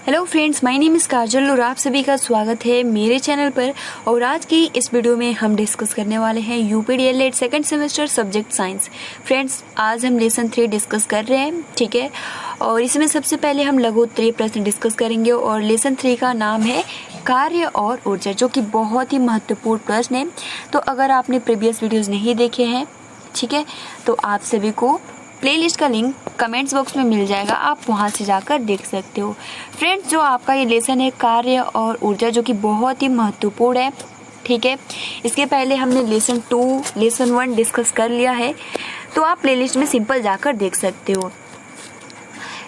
Hello friends, my name is Kajal और आप सभी का स्वागत है मेरे चैनल पर। और आज की इस वीडियो में हम डिस्कस करने वाले हैं UP DElEd second semester subject science. Friends, आज हम लेसन 3 डिस्कस कर रहे हैं, ठीक है। और इसमें सबसे पहले हम लघु उत्तरीय प्रश्न डिस्कस करेंगे और लेसन 3 का नाम है कार्य और ऊर्जा, जो कि बहुत ही महत्वपूर्ण प्रश्न है। तो अगर आपने प्रीवियस वीडियोज़ नहीं देखे हैं, ठीक है, तो आप सभी को प्लेलिस्ट का लिंक कमेंट्स बॉक्स में मिल जाएगा, आप वहां से जाकर देख सकते हो। फ्रेंड्स, जो आपका ये लेसन है कार्य और ऊर्जा, जो कि बहुत ही महत्वपूर्ण है, ठीक है। इसके पहले हमने लेसन 2, लेसन 1 डिस्कस कर लिया है, तो आप प्लेलिस्ट में सिंपल जाकर देख सकते हो।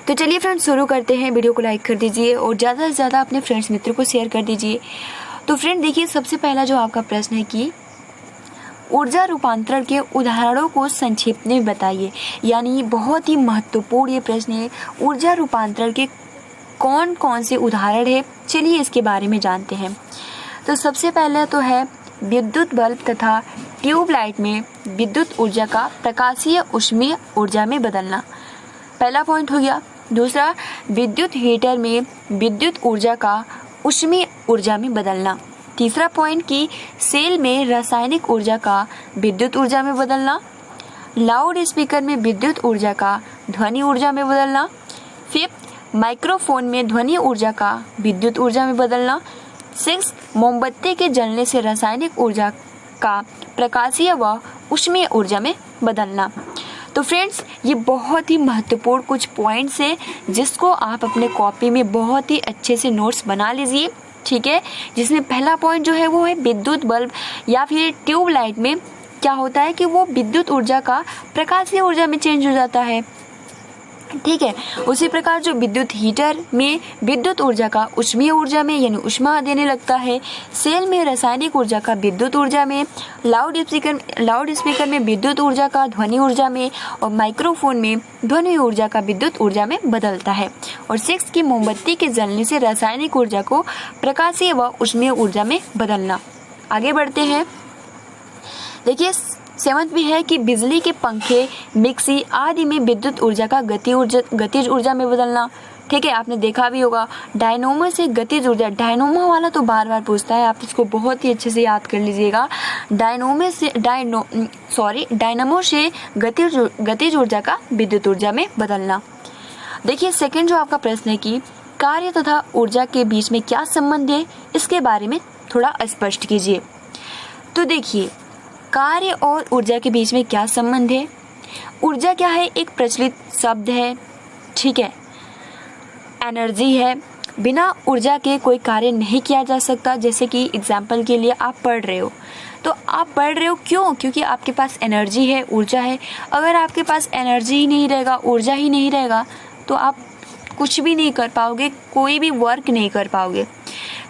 तो चलिए फ्रेंड्स, शुरू करते हैं। वीडियो को लाइक कर दीजिए और ज़्यादा से ज़्यादा अपने फ्रेंड्स मित्रों को शेयर कर दीजिए। तो फ्रेंड देखिए, सबसे पहला जो आपका प्रश्न है कि ऊर्जा रूपांतरण के उदाहरणों को संक्षेप में बताइए। यानी बहुत ही महत्वपूर्ण ये प्रश्न है, ऊर्जा रूपांतरण के कौन कौन से उदाहरण है, चलिए इसके बारे में जानते हैं। तो सबसे पहले तो है विद्युत बल्ब तथा ट्यूबलाइट में विद्युत ऊर्जा का प्रकाशीय ऊष्मीय ऊर्जा में बदलना, पहला पॉइंट हो गया। दूसरा, विद्युत हीटर में विद्युत ऊर्जा का ऊष्मीय ऊर्जा में बदलना। तीसरा पॉइंट कि सेल में रासायनिक ऊर्जा का विद्युत ऊर्जा में बदलना। लाउड स्पीकर में विद्युत ऊर्जा का ध्वनि ऊर्जा में बदलना। फिफ्थ, माइक्रोफोन में ध्वनि ऊर्जा का विद्युत ऊर्जा में बदलना। सिक्स, मोमबत्ती के जलने से रासायनिक ऊर्जा का प्रकाशीय व ऊष्मीय ऊर्जा में बदलना। तो फ्रेंड्स, ये बहुत ही महत्वपूर्ण कुछ पॉइंट्स हैं जिसको आप अपने कॉपी में बहुत ही अच्छे से नोट्स बना लीजिए, ठीक है। जिसमें पहला पॉइंट जो है वो है विद्युत बल्ब या फिर ट्यूबलाइट में क्या होता है कि वो विद्युत ऊर्जा का प्रकाशीय ऊर्जा में चेंज हो जाता है, ठीक है। उसी प्रकार जो विद्युत हीटर में विद्युत ऊर्जा का ऊष्मीय ऊर्जा में यानी ऊष्मा देने लगता है। सेल में रासायनिक ऊर्जा का विद्युत ऊर्जा में। लाउड स्पीकर में विद्युत ऊर्जा का ध्वनि ऊर्जा में। और माइक्रोफोन में ध्वनि ऊर्जा का विद्युत ऊर्जा में बदलता है। और 6 की मोमबत्ती के जलने से रासायनिक ऊर्जा को प्रकाशीय व ऊष्मीय ऊर्जा में बदलना। आगे बढ़ते हैं। देखिए, 7th भी है कि बिजली के पंखे, मिक्सी आदि में विद्युत ऊर्जा का गतिज ऊर्जा में बदलना, ठीक है। आपने देखा भी होगा डायनोमो से गतिज ऊर्जा, डायनोमो वाला तो बार बार पूछता है, आप इसको बहुत ही अच्छे से याद कर लीजिएगा। डायनमो से गतिज ऊर्जा का विद्युत ऊर्जा में बदलना। देखिए, सेकंड जो आपका प्रश्न है कि कार्य तथा ऊर्जा के बीच में क्या संबंध है, इसके बारे में थोड़ा स्पष्ट कीजिए। तो देखिए, कार्य और ऊर्जा के बीच में क्या संबंध है। ऊर्जा क्या है, एक प्रचलित शब्द है, ठीक है, एनर्जी है। बिना ऊर्जा के कोई कार्य नहीं किया जा सकता। जैसे कि एग्जाम्पल के लिए आप पढ़ रहे हो, तो आप पढ़ रहे हो क्यों, क्योंकि आपके पास एनर्जी है, ऊर्जा है। अगर आपके पास एनर्जी ही नहीं रहेगा, ऊर्जा ही नहीं रहेगा, तो आप कुछ भी नहीं कर पाओगे, कोई भी वर्क नहीं कर पाओगे।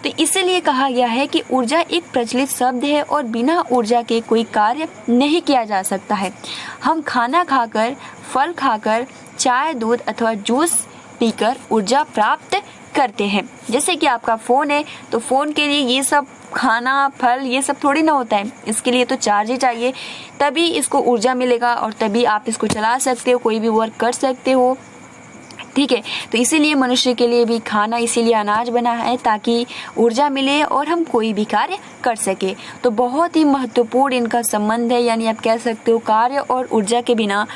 तो इसीलिए कहा गया है कि ऊर्जा एक प्रचलित शब्द है और बिना ऊर्जा के कोई कार्य नहीं किया जा सकता है। हम खाना खाकर, फल खाकर, चाय, दूध अथवा जूस पीकर ऊर्जा प्राप्त करते हैं। जैसे कि आपका फ़ोन है, तो फ़ोन के लिए ये सब खाना, फल ये सब थोड़ी ना होता है, इसके लिए तो चार्ज ही चाहिए, तभी इसको ऊर्जा मिलेगा और तभी आप इसको चला सकते हो, कोई भी वर्क कर सकते हो, ठीक है। तो इसीलिए मनुष्य के लिए भी खाना, इसीलिए अनाज बना है ताकि ऊर्जा मिले और हम कोई भी कार्य कर सके। तो बहुत ही महत्वपूर्ण इनका संबंध है, यानी आप कह सकते हो कार्य और ऊर्जा के बिना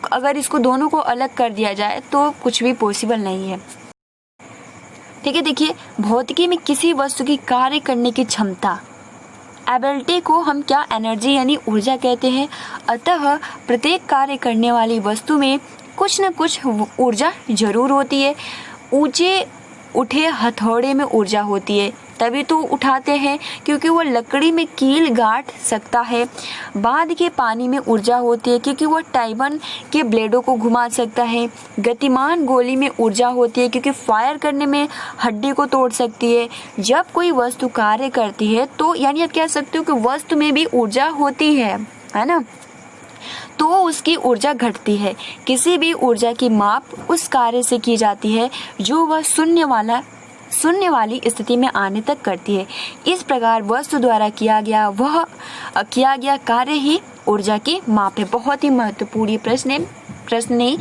अगर इसको दोनों को अलग कर दिया जाए तो कुछ भी पॉसिबल नहीं है, ठीक है। देखिए, भौतिकी में किसी वस्तु की कार्य करने की क्षमता, एबिलिटी को हम क्या, एनर्जी यानी ऊर्जा कहते हैं। अतः प्रत्येक कार्य करने वाली वस्तु में कुछ न कुछ ऊर्जा जरूर होती है। ऊंचे उठे हथौड़े में ऊर्जा होती है, तभी तो उठाते हैं क्योंकि वो लकड़ी में कील गाड़ सकता है। बांध के पानी में ऊर्जा होती है क्योंकि वो टाइबन के ब्लेडों को घुमा सकता है। गतिमान गोली में ऊर्जा होती है क्योंकि फायर करने में हड्डी को तोड़ सकती है। जब कोई वस्तु कार्य करती है तो यानी आप कह सकते हो कि वस्तु में भी ऊर्जा होती है ना, तो उसकी ऊर्जा घटती है। किसी भी ऊर्जा की माप उस कार्य से की जाती है जो वह शून्य वाली स्थिति में आने तक करती है। इस प्रकार वस्तु द्वारा किया गया कार्य ही ऊर्जा की माप है। बहुत ही महत्वपूर्ण प्रश्न है, प्रश्न नहीं,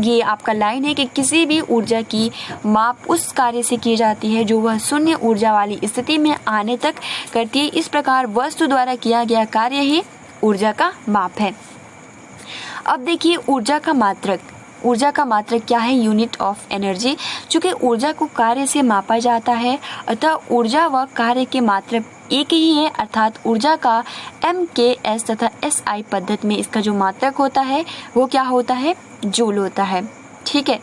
ये आपका लाइन है कि किसी भी ऊर्जा की माप उस कार्य से की जाती है जो वह शून्य ऊर्जा वाली स्थिति में आने तक करती है। इस प्रकार वस्तु द्वारा किया गया कार्य ही ऊर्जा का माप है। अब देखिए ऊर्जा का मात्रक क्या है? Unit of energy. चूँकि ऊर्जा को कार्य से मापा जाता है अतः ऊर्जा व कार्य के मात्रक एक ही है, अर्थात ऊर्जा का MKS तथा SI पद्धति में इसका जो मात्रक होता है वो क्या होता है? जूल होता है। ठीक है।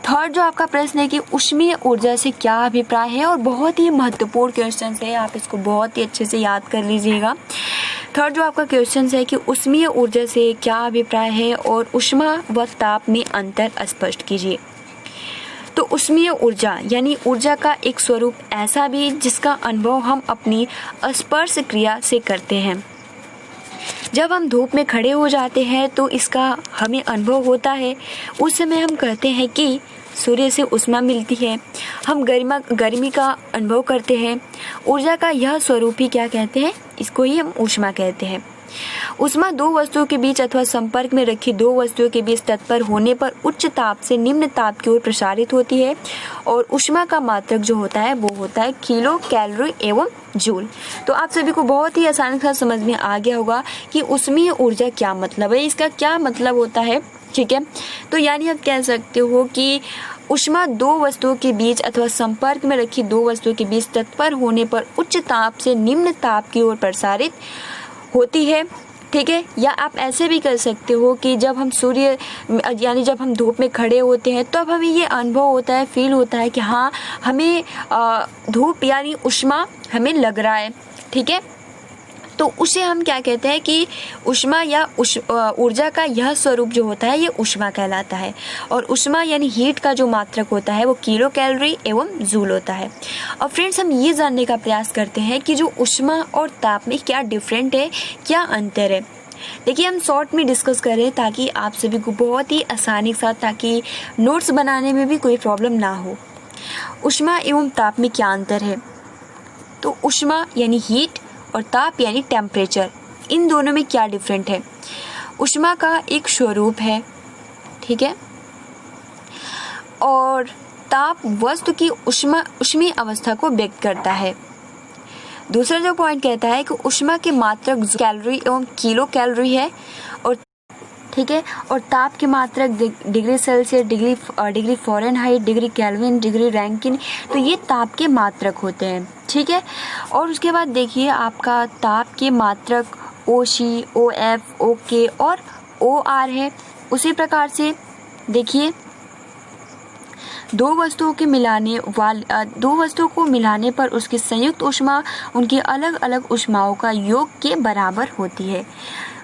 थर्ड जो आपका प्रश्न है कि ऊष्मीय ऊर्जा से क्या अभिप्राय है, और बहुत ही महत्वपूर्ण क्वेश्चन है, आप इसको बहुत ही अच्छे से याद कर लीजिएगा। थर्ड जो आपका क्वेश्चन है कि ऊष्मीय ऊर्जा से क्या अभिप्राय है और ऊष्मा व ताप में अंतर स्पष्ट कीजिए। तो ऊष्मीय ऊर्जा यानी ऊर्जा का एक स्वरूप ऐसा भी जिसका अनुभव हम अपनी स्पर्श क्रिया से करते हैं। जब हम धूप में खड़े हो जाते हैं तो इसका हमें अनुभव होता है। उस समय हम कहते हैं कि सूर्य से ऊष्मा मिलती है, हम गर्मी का अनुभव करते हैं। ऊर्जा का यह स्वरूप ही क्या कहते हैं? इसको ही हम ऊष्मा कहते हैं। ऊष्मा दो वस्तुओं के बीच अथवा संपर्क में रखी दो वस्तुओं के बीच तत्पर होने पर उच्च ताप से निम्न ताप की ओर प्रसारित होती है, और ऊष्मा का मात्रक जो होता है वो होता है किलो कैलोरी एवं जूल। तो आप सभी को बहुत ही आसानी से समझ में आ गया होगा कि ऊष्मीय ऊर्जा क्या मतलब है, इसका क्या मतलब होता है। ठीक है। तो यानी आप कह सकते हो कि ऊष्मा दो वस्तुओं के बीच अथवा संपर्क में रखी दो वस्तुओं के बीच तत्पर होने पर उच्च ताप से निम्न ताप की ओर प्रसारित होती है। ठीक है। या आप ऐसे भी कर सकते हो कि जब हम जब हम धूप में खड़े होते हैं तब हमें ये अनुभव होता है, फील होता है कि हाँ हमें धूप यानी ऊष्मा हमें लग रहा है। ठीक है। तो उसे हम क्या कहते हैं कि ऊष्मा या ऊर्जा का यह स्वरूप जो होता है ये ऊष्मा कहलाता है, और ऊष्मा यानी हीट का जो मात्रक होता है वो किलो कैलोरी एवं जूल होता है। और फ्रेंड्स हम ये जानने का प्रयास करते हैं कि जो ऊष्मा और ताप में क्या डिफरेंट है, क्या अंतर है। देखिए हम शॉर्ट में डिस्कस करें ताकि आप सभी को बहुत ही आसानी के साथ, ताकि नोट्स बनाने में भी कोई प्रॉब्लम ना हो। ऊष्मा एवं ताप में क्या अंतर है? तो ऊष्मा यानी हीट और ताप यानी टेम्परेचर, इन दोनों में क्या डिफरेंट है? ऊष्मा का एक स्वरूप है। ठीक है। और ताप वस्तु की ऊष्मीय अवस्था को व्यक्त करता है। दूसरा जो पॉइंट कहता है कि ऊष्मा के मात्रक कैलोरी एवं किलो कैलोरी है, और ठीक है, और ताप की मात्रक degree Celsius, degree Fahrenheit, degree kelvin, degree Rankine, तो ये ताप के मात्रक होते हैं। ठीक है। और उसके बाद देखिए आपका ताप के मात्रक OC, OF, OK और OR है। उसी प्रकार से देखिए दो वस्तुओं को मिलाने पर उसकी संयुक्त ऊष्मा उनकी अलग अलग ऊष्माओं का योग के बराबर होती है।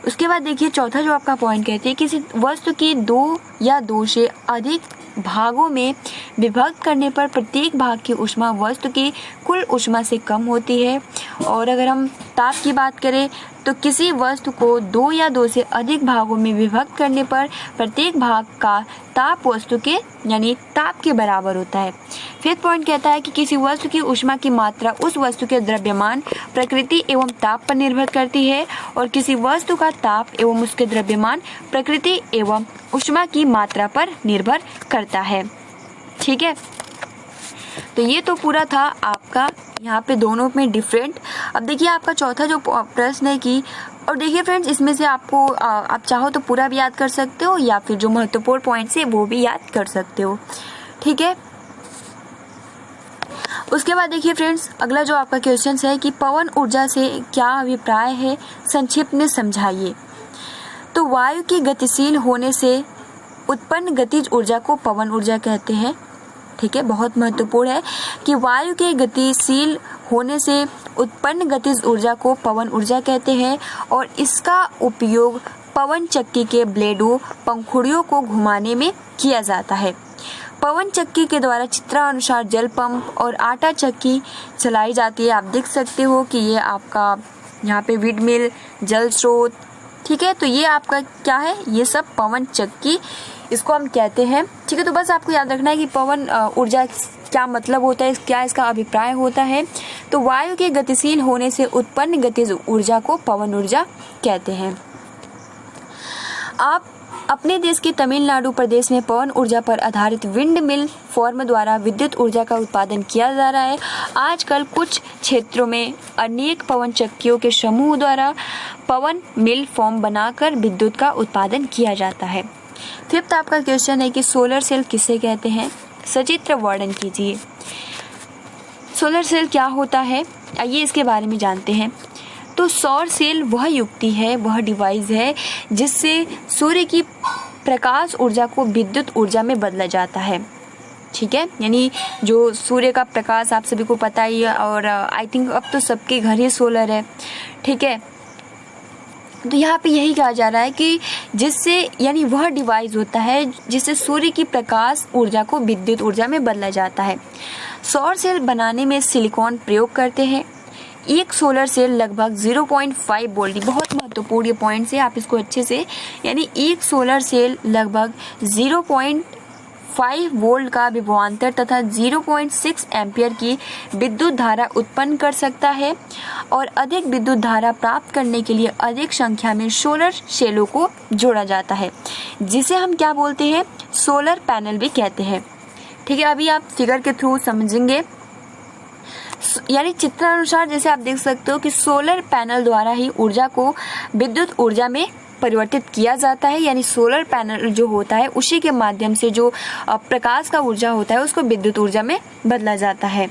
उसके बाद देखिए चौथा जो आपका पॉइंट कहते हैं, किसी वस्तु की दो या दो से अधिक भागों में विभक्त करने पर प्रत्येक भाग की ऊष्मा वस्तु की कुल ऊष्मा से कम होती है। और अगर हम ताप की बात करें तो किसी वस्तु को दो या दो से अधिक भागों में विभक्त करने पर प्रत्येक भाग का ताप वस्तु के यानी ताप के बराबर होता है। फिफ्थ पॉइंट कहता है कि किसी वस्तु की ऊष्मा की मात्रा उस वस्तु के द्रव्यमान, प्रकृति एवं ताप पर निर्भर करती है, और किसी वस्तु का ताप एवं उसके द्रव्यमान, प्रकृति एवं ऊष्मा की मात्रा पर निर्भर करता है। ठीक है। तो ये तो पूरा था आपका यहाँ पे दोनों में डिफरेंट। अब देखिए आपका चौथा जो प्रश्न है कि, और देखिए फ्रेंड्स इसमें से आपको आप चाहो तो पूरा भी याद कर सकते हो या फिर जो महत्वपूर्ण पॉइंट्स है वो भी याद कर सकते हो। ठीक है। उसके बाद देखिए फ्रेंड्स अगला जो आपका क्वेश्चन है कि पवन ऊर्जा से क्या अभिप्राय है, संक्षिप्त में समझाइए। तो वायु के गतिशील होने से उत्पन्न गतिज ऊर्जा को पवन ऊर्जा कहते हैं। ठीक है। बहुत महत्वपूर्ण है कि वायु के गतिशील होने से उत्पन्न गतिज ऊर्जा को पवन ऊर्जा कहते हैं, और इसका उपयोग पवन चक्की के ब्लेडों, पंखुड़ियों को घुमाने में किया जाता है। पवन चक्की के द्वारा चित्रानुसार जल पंप और आटा चक्की चलाई जाती है। आप देख सकते हो कि ये आपका यहाँ पे विंड मिल, जल स्रोत। ठीक है। तो ये आपका क्या है, ये सब पवन चक्की इसको हम कहते हैं। ठीक है। तो बस आपको याद रखना है कि पवन ऊर्जा क्या मतलब होता है, क्या इसका अभिप्राय होता है। तो वायु के गतिशील होने से उत्पन्न गतिज ऊर्जा को पवन ऊर्जा कहते हैं। आप अपने देश के तमिलनाडु प्रदेश में पवन ऊर्जा पर आधारित विंड मिल फॉर्म द्वारा विद्युत ऊर्जा का उत्पादन किया जा रहा है। आजकल कुछ क्षेत्रों में अनेक पवन चक्कियों के समूह द्वारा पवन मिल फॉर्म बनाकर विद्युत का उत्पादन किया जाता है। फिफ्थ आपका क्वेश्चन है कि सोलर सेल किसे कहते हैं? सचित्र वर्णन कीजिए। सोलर सेल क्या होता है, आइए इसके बारे में जानते हैं। तो सौर सेल वह युक्ति है, वह डिवाइस है जिससे सूर्य की प्रकाश ऊर्जा को विद्युत ऊर्जा में बदला जाता है। ठीक है, यानी जो सूर्य का प्रकाश आप सभी को पता ही है, और आई थिंक अब तो सबके घर ही सोलर है। ठीक है, तो यहाँ पे यही कहा जा रहा है कि जिससे, यानी वह डिवाइस होता है जिससे सूर्य की प्रकाश ऊर्जा को विद्युत ऊर्जा में बदला जाता है। सौर सेल बनाने में सिलिकॉन प्रयोग करते हैं। एक सोलर सेल लगभग 0.5 वोल्ट, बहुत महत्वपूर्ण ये पॉइंट है, आप इसको अच्छे से, यानी एक सोलर सेल लगभग 0.5 वोल्ट का विभवांतर तथा 0.6 एम्पियर की विद्युत धारा उत्पन्न कर सकता है। और अधिक विद्युत धारा प्राप्त करने के लिए अधिक संख्या में सोलर सेलों को जोड़ा जाता है, जिसे हम क्या बोलते हैं? सोलर पैनल भी कहते हैं। ठीक है, अभी आप फिगर के थ्रू समझेंगे, यानी चित्रानुसार जैसे आप देख सकते हो कि सोलर पैनल द्वारा ही ऊर्जा को विद्युत ऊर्जा में परिवर्तित किया जाता है। यानी सोलर पैनल जो होता है उसी के माध्यम से जो प्रकाश का ऊर्जा होता है उसको विद्युत ऊर्जा में बदला जाता है।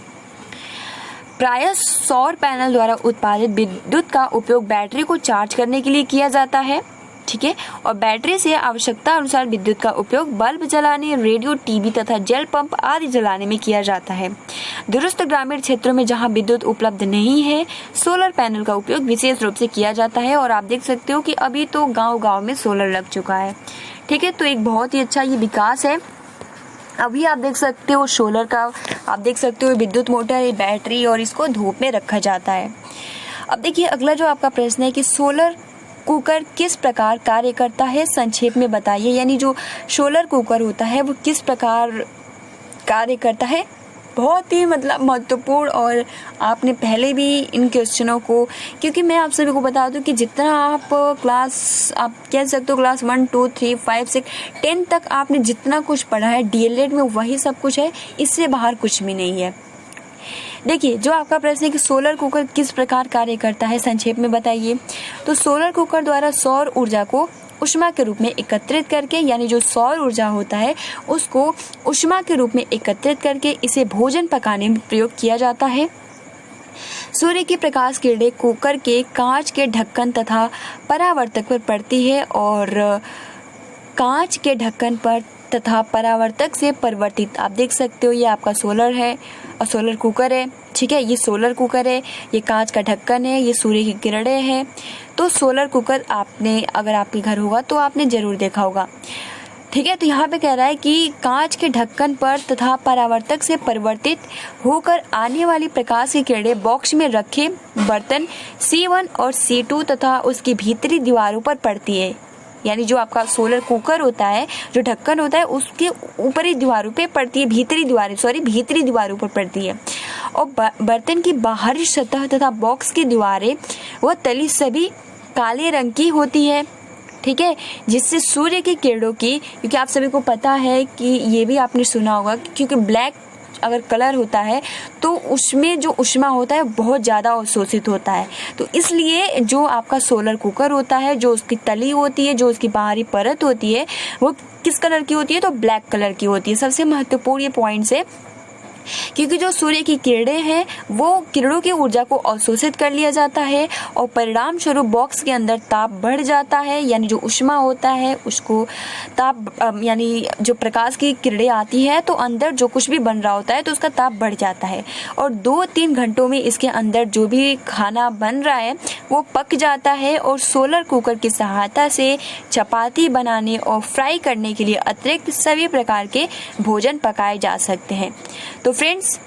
प्रायः सौर पैनल द्वारा उत्पादित विद्युत का उपयोग बैटरी को चार्ज करने के लिए किया जाता है। ठीक है, और बैटरी से आवश्यकता अनुसार विद्युत का उपयोग बल्ब जलाने, रेडियो, टीवी तथा जल पंप आदि जलाने में किया जाता है। दूरस्थ ग्रामीण क्षेत्रों में जहां विद्युत उपलब्ध नहीं है, सोलर पैनल का उपयोग विशेष रूप से किया जाता है। और आप देख सकते हो कि अभी तो गांव-गांव में सोलर लग चुका है। ठीक है, तो एक बहुत ही अच्छा ये विकास है। अभी आप देख सकते हो सोलर का, आप देख सकते हो विद्युत मोटर, बैटरी, और इसको धूप में रखा जाता है। अब देखिए अगला जो आपका प्रश्न है कि सोलर कुकर किस प्रकार कार्य करता है, संक्षेप में बताइए। यानी जो सोलर कुकर होता है वो किस प्रकार कार्य करता है, बहुत ही मतलब महत्वपूर्ण। और आपने पहले भी इन क्वेश्चनों को, क्योंकि मैं आप सभी को बता दूं कि जितना आप क्लास, आप कह सकते हो क्लास 1, 2, 3, 5, 6, 10 तक आपने जितना कुछ पढ़ा है डीएलएड में वही सब कुछ है, इससे बाहर कुछ भी नहीं है। देखिए जो आपका प्रश्न है कि सोलर कुकर किस प्रकार कार्य करता है, संक्षेप में बताइए। तो सोलर कुकर द्वारा सौर ऊर्जा को ऊष्मा के रूप में एकत्रित करके, यानी जो सौर ऊर्जा होता है उसको ऊष्मा के रूप में एकत्रित करके इसे भोजन पकाने में प्रयोग किया जाता है। सूर्य की प्रकाश किरणें कुकर के कांच के ढक्कन तथा परावर्तक पर पड़ती है और कांच के ढक्कन पर तथा परावर्तक से परिवर्तित, आप देख सकते हो ये आपका सोलर है और सोलर कुकर है। ठीक है, ये सोलर कुकर है, ये कांच का ढक्कन है, ये सूर्य की किरणें हैं। तो सोलर कुकर आपने, अगर आपके घर होगा तो आपने जरूर देखा होगा। ठीक है, तो यहाँ पे कह रहा है कि कांच के ढक्कन पर तथा परावर्तक से परिवर्तित होकर आने वाली प्रकाश की किरणें बॉक्स में रखे बर्तन C1 और C2 तथा उसकी भीतरी दीवारों पर पड़ती है। यानी जो आपका सोलर कुकर होता है, जो ढक्कन होता है उसके ऊपरी दीवारों पे पड़ती है, भीतरी दीवारों पर पड़ती है। और बर्तन की बाहरी सतह तथा बॉक्स की दीवारें वह तली सभी काले रंग की होती है। ठीक है, जिससे सूर्य की किरणों की, क्योंकि आप सभी को पता है कि ये भी आपने सुना होगा, क्योंकि ब्लैक अगर कलर होता है तो उसमें जो ऊष्मा होता है बहुत ज़्यादा अवशोषित होता है। तो इसलिए जो आपका सोलर कुकर होता है, जो उसकी तली होती है, जो उसकी बाहरी परत होती है, वो किस कलर की होती है? तो ब्लैक कलर की होती है। सबसे महत्वपूर्ण ये पॉइंट्स है, क्योंकि जो सूर्य की किरणें हैं वो किरणों की ऊर्जा को अवशोषित कर लिया जाता है और परिणाम स्वरूप बॉक्स के अंदर ताप बढ़ जाता है। यानी जो ऊष्मा होता है उसको ताप, यानी जो प्रकाश की किरणें आती है तो अंदर जो कुछ भी बन रहा होता है तो उसका ताप बढ़ जाता है और 2-3 घंटों में इसके अंदर जो भी खाना बन रहा है वो पक जाता है। और सोलर कुकर की सहायता से चपाती बनाने और फ्राई करने के लिए अतिरिक्त सभी प्रकार के भोजन पकाए जा सकते हैं। तो फ्रेंड्स,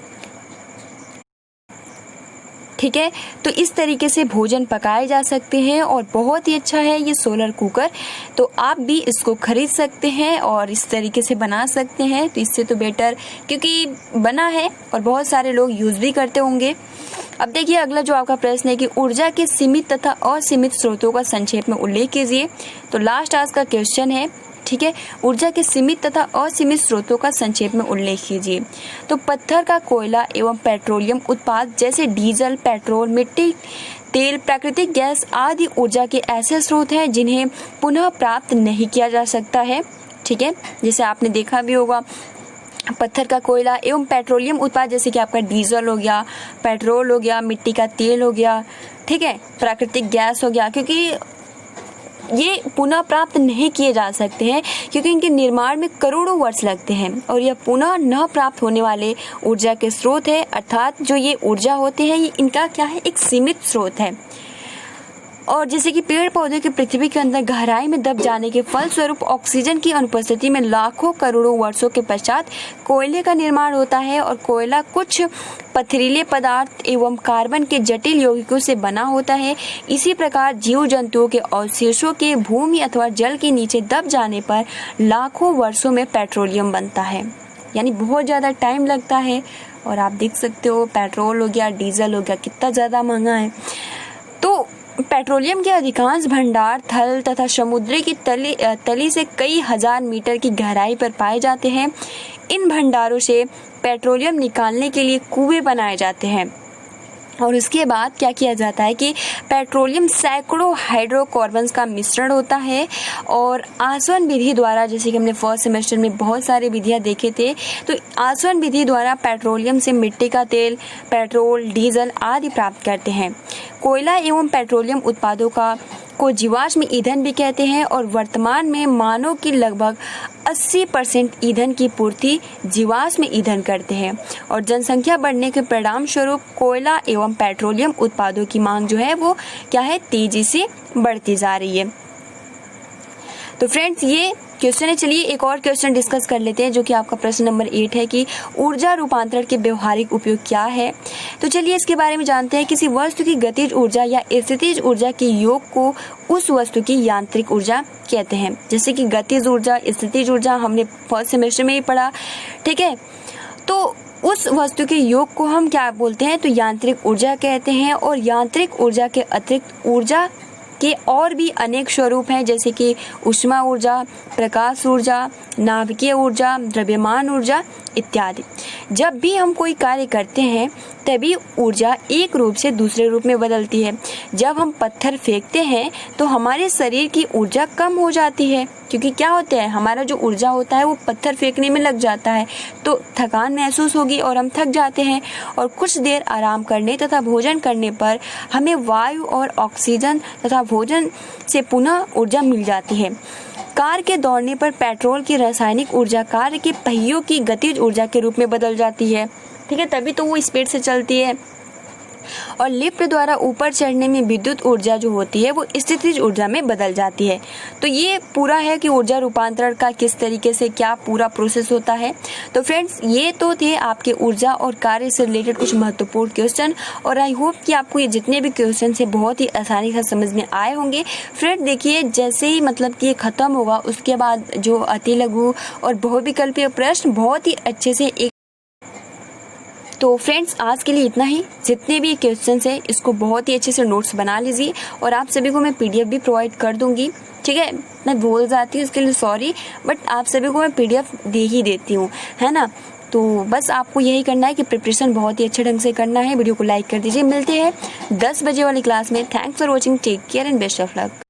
ठीक है, तो इस तरीके से भोजन पकाए जा सकते हैं और बहुत ही अच्छा है ये सोलर कुकर। तो आप भी इसको खरीद सकते हैं और इस तरीके से बना सकते हैं। तो इससे तो बेटर, क्योंकि बना है और बहुत सारे लोग यूज़ भी करते होंगे। अब देखिए अगला जो आपका प्रश्न है कि ऊर्जा के सीमित तथा असीमित स्रोतों का संक्षेप में उल्लेख कीजिए। तो लास्ट आज का क्वेश्चन है ठीक है, ऊर्जा के सीमित तथा असीमित स्रोतों का संक्षेप में उल्लेख कीजिए। तो पत्थर का कोयला एवं पेट्रोलियम उत्पाद जैसे डीजल, पेट्रोल, मिट्टी, तेल, प्राकृतिक गैस आदि ऊर्जा के ऐसे स्रोत हैं जिन्हें पुनः प्राप्त नहीं किया जा सकता है। ठीक है, जैसे आपने देखा भी होगा, पत्थर का कोयला एवं पेट्रोलियम उत्पाद जैसे कि आपका डीजल हो गया, पेट्रोल हो गया, मिट्टी का तेल हो गया, ठीक है, प्राकृतिक गैस हो गया, क्योंकि ये पुनः प्राप्त नहीं किए जा सकते हैं क्योंकि इनके निर्माण में करोड़ों वर्ष लगते हैं और यह पुनः न प्राप्त होने वाले ऊर्जा के स्रोत है। अर्थात जो ये ऊर्जा होते हैं ये इनका क्या है, एक सीमित स्रोत है। और जैसे कि पेड़ पौधे की पृथ्वी के अंदर गहराई में दब जाने के फलस्वरूप ऑक्सीजन की अनुपस्थिति में लाखों करोड़ों वर्षों के पश्चात कोयले का निर्माण होता है और कोयला कुछ पथरीले पदार्थ एवं कार्बन के जटिल यौगिकों से बना होता है। इसी प्रकार जीव जंतुओं के अवशेषों के भूमि अथवा जल के नीचे दब जाने पर लाखों वर्षों में पेट्रोलियम बनता है, यानी बहुत ज़्यादा टाइम लगता है। और आप देख सकते हो पेट्रोल हो गया, डीजल हो गया, कितना ज़्यादा महंगा है। तो पेट्रोलियम के अधिकांश भंडार थल तथा समुद्र की तली से कई हजार मीटर की गहराई पर पाए जाते हैं। इन भंडारों से पेट्रोलियम निकालने के लिए कुएं बनाए जाते हैं और उसके बाद क्या किया जाता है कि पेट्रोलियम सैकड़ों हाइड्रोकार्बन्स का मिश्रण होता है और आसवन विधि द्वारा, जैसे कि हमने फर्स्ट सेमेस्टर में बहुत सारे विधियां देखे थे, तो आसवन विधि द्वारा पेट्रोलियम से मिट्टी का तेल, पेट्रोल, डीजल आदि प्राप्त करते हैं। कोयला एवं पेट्रोलियम उत्पादों को जीवाश्म ईंधन भी कहते हैं और वर्तमान में मानव की लगभग 80% ईंधन की पूर्ति जीवाश्म ईंधन करते हैं और जनसंख्या बढ़ने के परिणाम स्वरूप कोयला एवं पेट्रोलियम उत्पादों की मांग जो है वो क्या है, तेजी से बढ़ती जा रही है। तो फ्रेंड्स ये क्वेश्चन है। चलिए एक और क्वेश्चन डिस्कस कर लेते हैं जो कि आपका प्रश्न नंबर 8 है कि ऊर्जा रूपांतरण के व्यवहारिक उपयोग क्या है। तो चलिए इसके बारे में जानते हैं। किसी वस्तु की गतिज ऊर्जा या स्थितिज ऊर्जा के योग को उस वस्तु की यांत्रिक ऊर्जा कहते हैं। जैसे कि गतिज ऊर्जा, स्थितिज ऊर्जा हमने फर्स्ट सेमेस्टर में ही पढ़ा, ठीक है। तो उस वस्तु के योग को हम क्या बोलते हैं, तो यांत्रिक ऊर्जा कहते हैं। और यांत्रिक ऊर्जा के अतिरिक्त ऊर्जा के और भी अनेक स्वरूप हैं, जैसे कि ऊष्मा ऊर्जा, प्रकाश ऊर्जा, नाभिकीय ऊर्जा, द्रव्यमान ऊर्जा इत्यादि। जब भी हम कोई कार्य करते हैं तभी ऊर्जा एक रूप से दूसरे रूप में बदलती है। जब हम पत्थर फेंकते हैं तो हमारे शरीर की ऊर्जा कम हो जाती है, क्योंकि क्या होता है, हमारा जो ऊर्जा होता है वो पत्थर फेंकने में लग जाता है, तो थकान महसूस होगी और हम थक जाते हैं। और कुछ देर आराम करने तथा भोजन करने पर हमें वायु और ऑक्सीजन तथा भोजन से पुनः ऊर्जा मिल जाती है। कार के दौड़ने पर पेट्रोल की रासायनिक ऊर्जा कार के पहियों की गतिज ऊर्जा के रूप में बदल जाती है, ठीक है, तभी तो वो स्पीड से चलती है। और लिफ्ट द्वारा ऊपर चढ़ने में विद्युत ऊर्जा जो होती है वो स्थितिज ऊर्जा में बदल जाती है। तो ये पूरा है कि ऊर्जा रूपांतरण का किस तरीके से क्या पूरा प्रोसेस होता है। तो फ्रेंड्स ये तो थे आपके ऊर्जा और कार्य से रिलेटेड कुछ महत्वपूर्ण क्वेश्चन, और आई होप कि आपको ये जितने भी क्वेश्चन है बहुत ही आसानी से समझ में आए होंगे। फ्रेंड देखिए, जैसे ही मतलब कि ये खत्म होगा उसके बाद जो अति लघु और बहुविकल्पीय प्रश्न बहुत ही अच्छे से एक। तो फ्रेंड्स आज के लिए इतना ही। जितने भी क्वेश्चंस हैं इसको बहुत ही अच्छे से नोट्स बना लीजिए और आप सभी को मैं पीडीएफ भी प्रोवाइड कर दूंगी, ठीक है। मैं भूल जाती हूँ इसके लिए सॉरी, बट आप सभी को मैं पीडीएफ दे ही देती हूँ, है ना। तो बस आपको यही करना है कि प्रिपरेशन बहुत ही अच्छे ढंग से करना है। वीडियो को लाइक कर दीजिए। मिलते हैं 10 बजे वाली क्लास में। Thanks for watching, take care and best of luck.